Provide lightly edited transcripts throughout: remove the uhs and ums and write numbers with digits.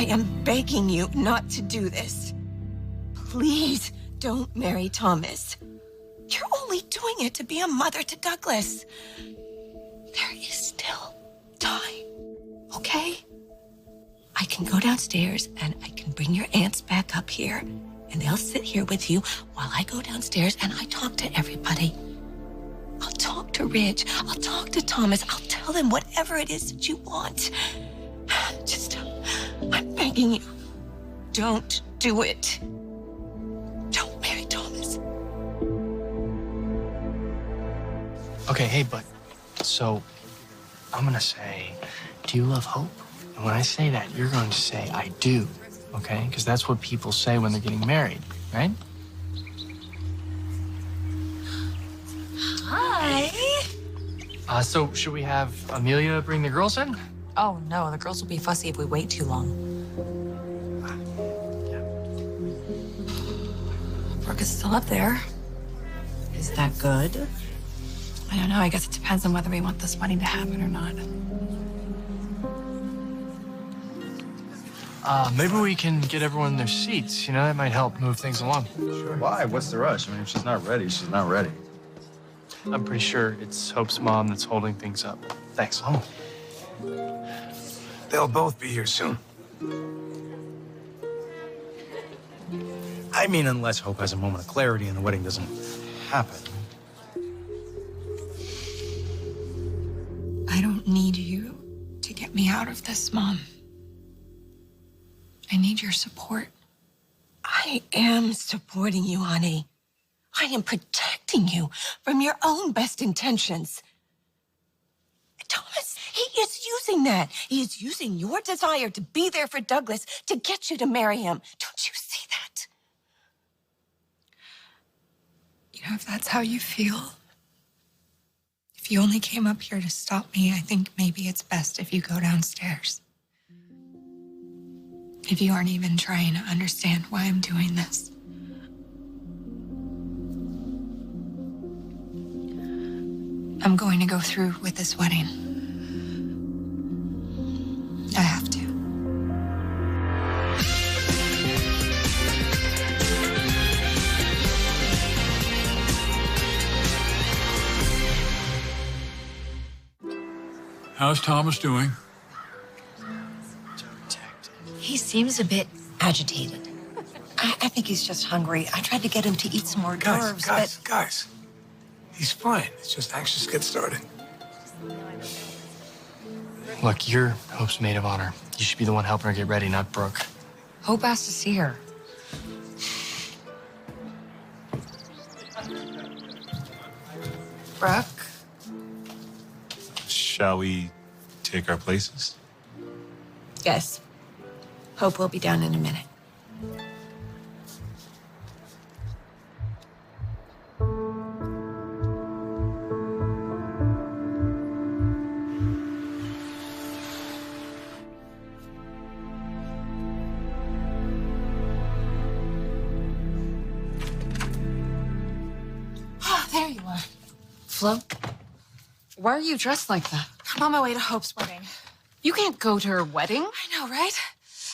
I am begging you not to do this. Please don't marry Thomas. You're only doing it to be a mother to Douglas. There is still time, okay? I can go downstairs and I can bring your aunts back up here, and they'll sit here with you while I go downstairs and I talk to everybody. I'll talk to Ridge. I'll talk to Thomas. I'll tell them whatever it is that you want. Just, I'm begging you, don't do it. Don't marry Thomas. Okay, hey, but so I'm gonna say, do you love Hope? And when I say that, you're going to say, I do, okay? Because that's what people say when they're getting married, right? Hi. So should we have Amelia bring the girls in? Oh, no, the girls will be fussy if we wait too long. Brooke is still up there. Is that good? I don't know. I guess it depends on whether we want this wedding to happen or not. Maybe we can get everyone in their seats. You know, that might help move things along. Sure. Why? What's the rush? I mean, if she's not ready, she's not ready. I'm pretty sure it's Hope's mom that's holding things up. Thanks. Oh. They'll both be here soon. I mean, unless Hope has a moment of clarity and the wedding doesn't happen. I don't need you to get me out of this, Mom. I need your support. I am supporting you, honey. I am protecting you from your own best intentions. Thomas, he is using that. He is using your desire to be there for Douglas to get you to marry him. Don't you see that? You know, if that's how you feel, if you only came up here to stop me, I think maybe it's best if you go downstairs. If you aren't even trying to understand why I'm doing this. I'm going to go through with this wedding. I have to. How's Thomas doing? He seems a bit agitated. I think he's just hungry. I tried to get him to eat some more d'oeuvres, but... Guys. He's fine. It's just anxious to get started. Look, you're Hope's maid of honor. You should be the one helping her get ready, not Brooke. Hope asked to see her. Brooke? Shall we take our places? Yes. Hope will be down in a minute. There you are. Flo, why are you dressed like that? I'm on my way to Hope's wedding. You can't go to her wedding. I know, right?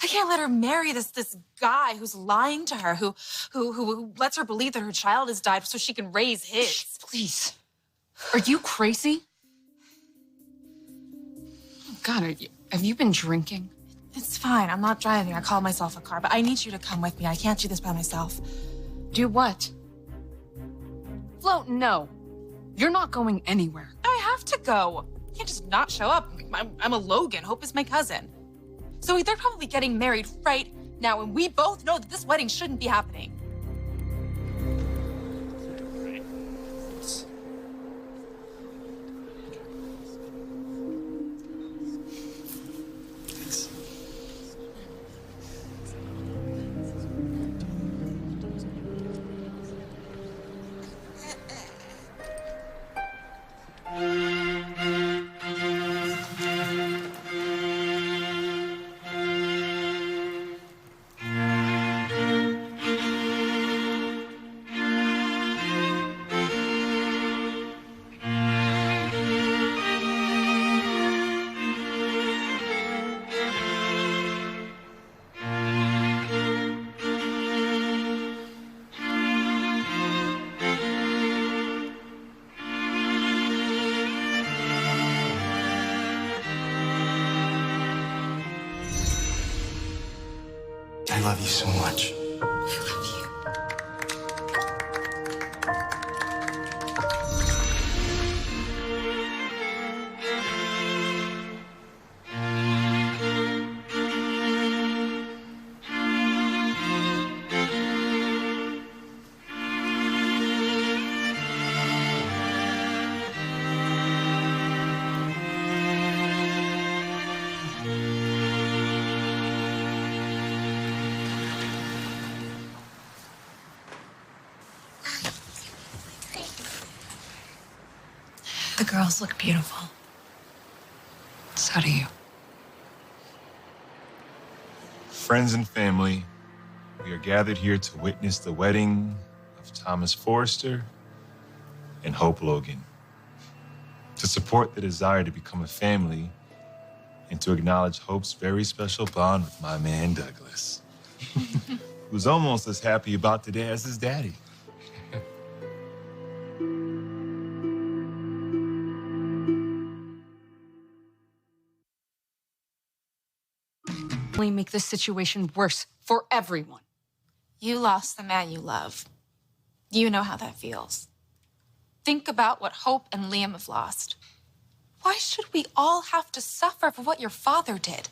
I can't let her marry this guy who's lying to her, who lets her believe that her child has died so she can raise his. Shh, please. Are you crazy? Oh, God, have you been drinking? It's fine. I'm not driving. I called myself a car, but I need you to come with me. I can't do this by myself. Do what? Flo, no. You're not going anywhere. I have to go. I can't just not show up. I'm a Logan. Hope is my cousin. So they're probably getting married right now, and we both know that this wedding shouldn't be happening. love you so much. I love you. The girls look beautiful. So do you. Friends and family, we are gathered here to witness the wedding of Thomas Forrester and Hope Logan. To support the desire to become a family and to acknowledge Hope's very special bond with my man, Douglas, who's almost as happy about today as his daddy. Only make this situation worse for everyone. You lost the man you love. You know how that feels. Think about what Hope and Liam have lost. Why should we all have to suffer for what your father did?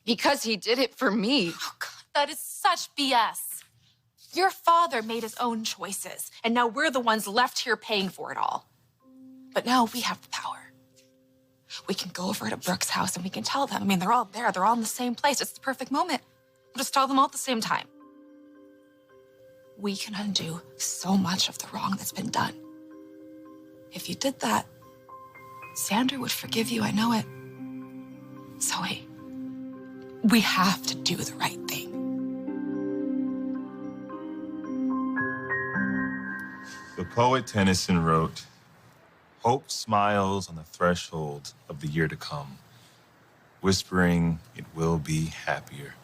Because he did it for me. Oh, God, that is such BS. Your father made his own choices, and now we're the ones left here paying for it all. But now we have the power. We can go over to Brooke's house and we can tell them. I mean, they're all there. They're all in the same place. It's the perfect moment. We'll just tell them all at the same time. We can undo so much of the wrong that's been done. If you did that, Sandra would forgive you. I know it. Zoe, we have to do the right thing. The poet Tennyson wrote, "Hope smiles on the threshold of the year to come, whispering it will be happier."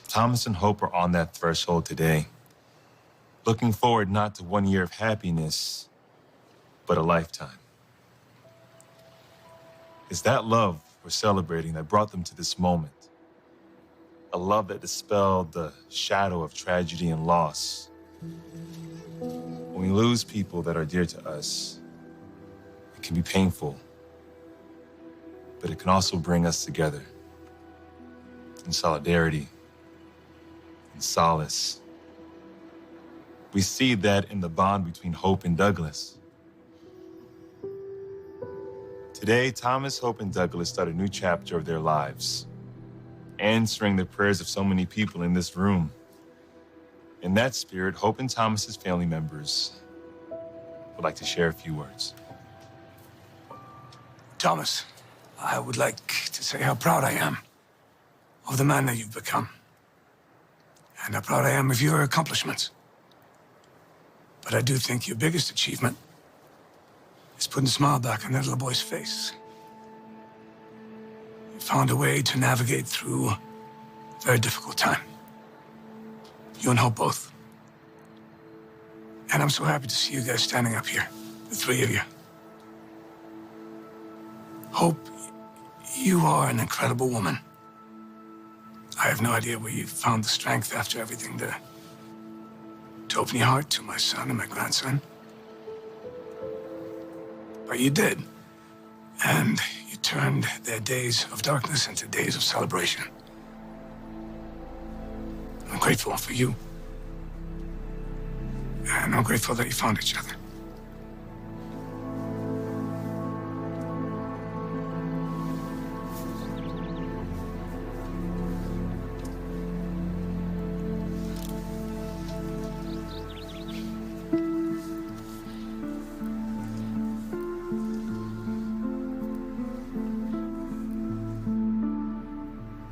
Thomas and Hope are on that threshold today, looking forward not to 1 year of happiness, but a lifetime. It's that love we're celebrating that brought them to this moment. A love that dispelled the shadow of tragedy and loss. When we lose people that are dear to us, it can be painful, but it can also bring us together in solidarity and solace. We see that in the bond between Hope and Douglas. Today, Thomas, Hope, and Douglas start a new chapter of their lives, answering the prayers of so many people in this room. In that spirit, Hope and Thomas's family members would like to share a few words. Thomas, I would like to say how proud I am of the man that you've become. And how proud I am of your accomplishments. But I do think your biggest achievement is putting a smile back on that little boy's face. You found a way to navigate through a very difficult time. You and Hope both. And I'm so happy to see you guys standing up here, the three of you. Hope, you are an incredible woman. I have no idea where you found the strength after everything to open your heart to my son and my grandson. But you did. And you turned their days of darkness into days of celebration. I'm grateful for you. And I'm grateful that you found each other.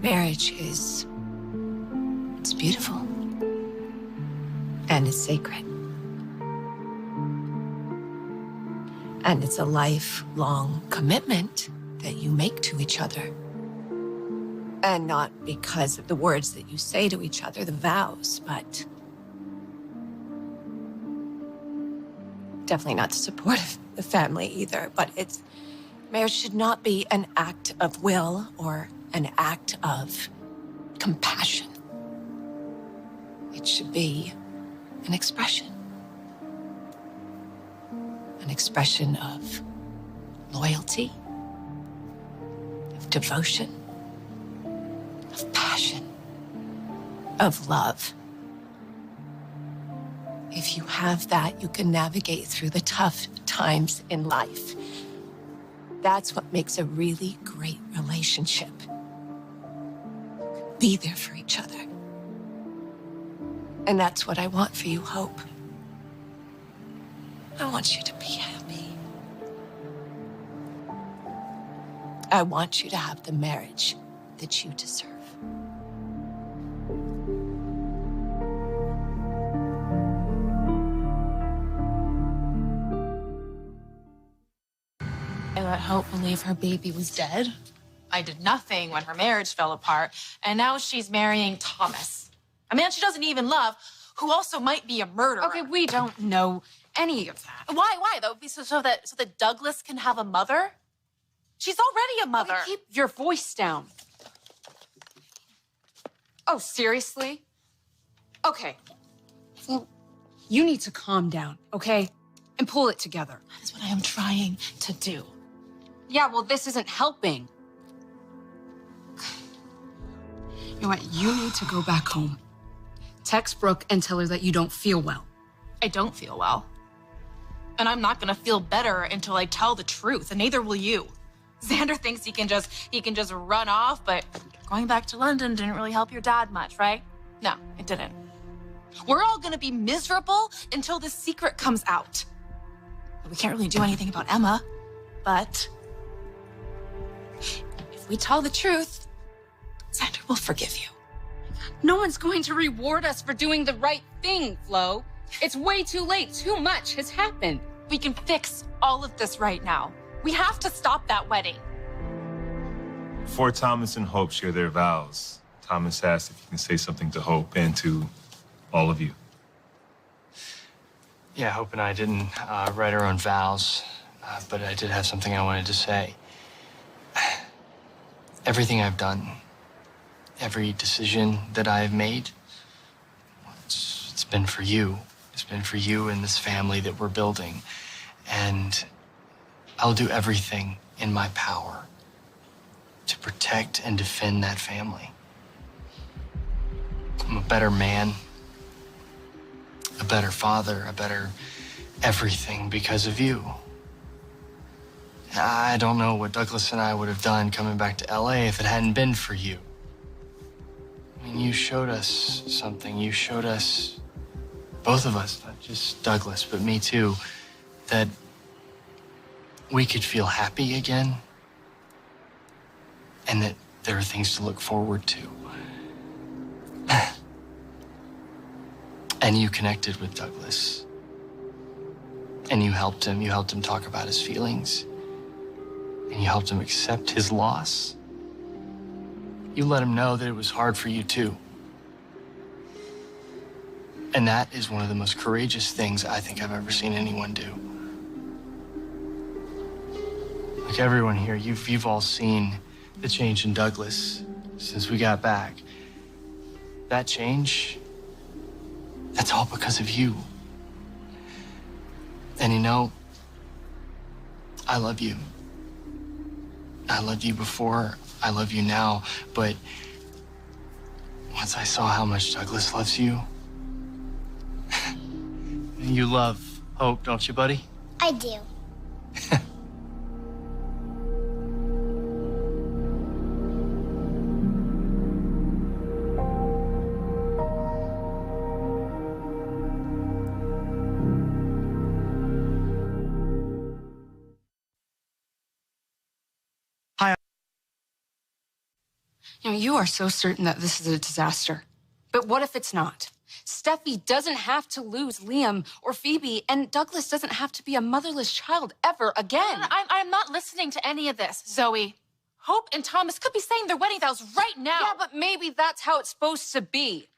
Marriage it's beautiful. And it's sacred. And it's a lifelong commitment that you make to each other. And not because of the words that you say to each other, the vows, but definitely not to support the family either. But marriage should not be an act of will or an act of compassion. It should be an expression. An expression of loyalty, of devotion, of passion, of love. If you have that, you can navigate through the tough times in life. That's what makes a really great relationship. Be there for each other. And that's what I want for you, Hope. I want you to be happy. I want you to have the marriage that you deserve. I let Hope believe her baby was dead. I did nothing when her marriage fell apart, and now she's marrying Thomas, a man she doesn't even love, who also might be a murderer. Okay, we don't know any of that. Why though? So that Douglas can have a mother? She's already a mother. Okay, keep your voice down. Oh, seriously? Okay. Well, you need to calm down, okay? And pull it together. That is what I am trying to do. Yeah, well, this isn't helping. You know what? You need to go back home. Text Brooke and tell her that you don't feel well. I don't feel well. And I'm not gonna feel better until I tell the truth, and neither will you. Xander thinks he can just run off, but going back to London didn't really help your dad much, right? No, it didn't. We're all gonna be miserable until this secret comes out. We can't really do anything about Emma, but if we tell the truth, Xander will forgive you. No one's going to reward us for doing the right thing, Flo. It's way too late. Too much has happened. We can fix all of this right now. We have to stop that wedding. Before Thomas and Hope share their vows, Thomas asked if he can say something to Hope and to all of you. Yeah, Hope and I didn't write our own vows, but I did have something I wanted to say. Everything I've done, every decision that I've made, it's been for you. It's been for you and this family that we're building. And I'll do everything in my power to protect and defend that family. I'm a better man, a better father, a better everything because of you. I don't know what Douglas and I would have done coming back to LA if it hadn't been for you. I mean, you showed us something. You showed us, both of us, not just Douglas, but me too, that we could feel happy again and that there are things to look forward to. And you connected with Douglas. And you helped him. You helped him talk about his feelings. And you helped him accept his loss. You let him know that it was hard for you too. And that is one of the most courageous things I think I've ever seen anyone do. Like everyone here, you've all seen the change in Douglas since we got back. That change, that's all because of you. And you know, I love you. I loved you before, I love you now, but once I saw how much Douglas loves you, you love Hope, don't you, buddy? I do. You know, you are so certain that this is a disaster. But what if it's not? Steffi doesn't have to lose Liam or Phoebe, and Douglas doesn't have to be a motherless child ever again. I'm not listening to any of this, Zoe. Hope and Thomas could be saying their wedding vows right now. Yeah, but maybe that's how it's supposed to be.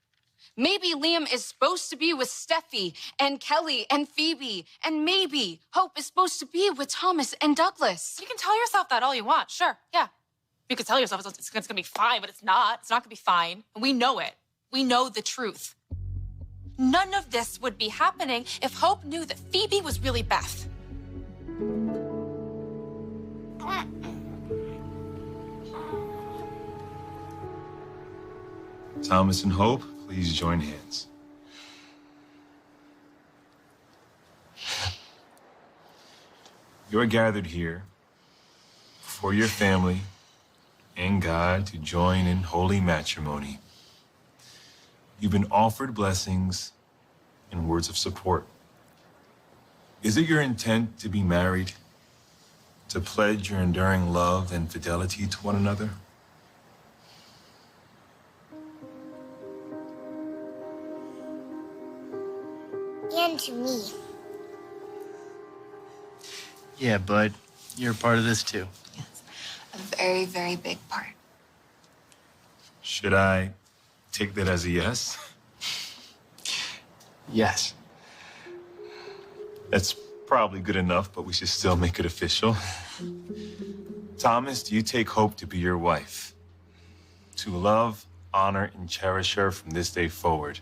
Maybe Liam is supposed to be with Steffi and Kelly and Phoebe, and maybe Hope is supposed to be with Thomas and Douglas. You can tell yourself that all you want, sure, yeah. You can tell yourself it's gonna be fine, but it's not. It's not gonna be fine, and we know it. We know the truth. None of this would be happening if Hope knew that Phoebe was really Beth. Thomas and Hope, please join hands. You are gathered here for your family and God to join in holy matrimony. You've been offered blessings and words of support. Is it your intent to be married, to pledge your enduring love and fidelity to one another? And to me. Yeah, bud, you're a part of this too. Yes, a very, very big part. Should I take that as a yes? Yes. That's probably good enough, but we should still make it official. Thomas, do you take Hope to be your wife? To love, honor, and cherish her from this day forward.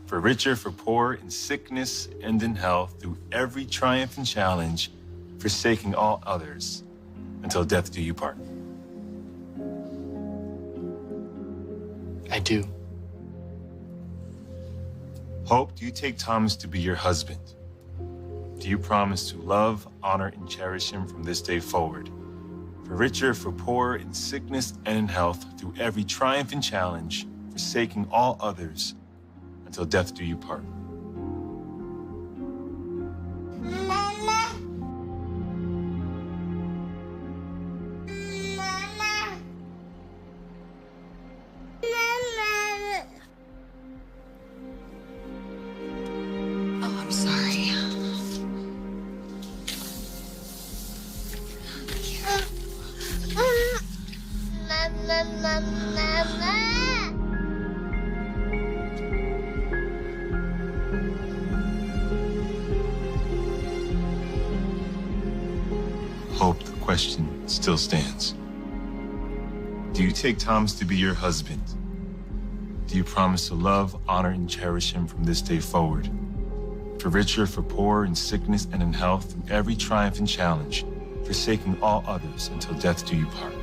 For richer, for poor, in sickness and in health, through every triumph and challenge, forsaking all others, until death do you part. I do. Hope, do you take Thomas to be your husband? Do you promise to love, honor, and cherish him from this day forward? For richer, for poor, in sickness and in health, through every triumph and challenge, forsaking all others, until death do you part. Oh, I'm sorry. Hope, the question still stands. Do you take Thomas to be your husband? Do you promise to love, honor, and cherish him from this day forward? For richer, for poor, in sickness and in health, through every triumph and challenge, forsaking all others until death do you part.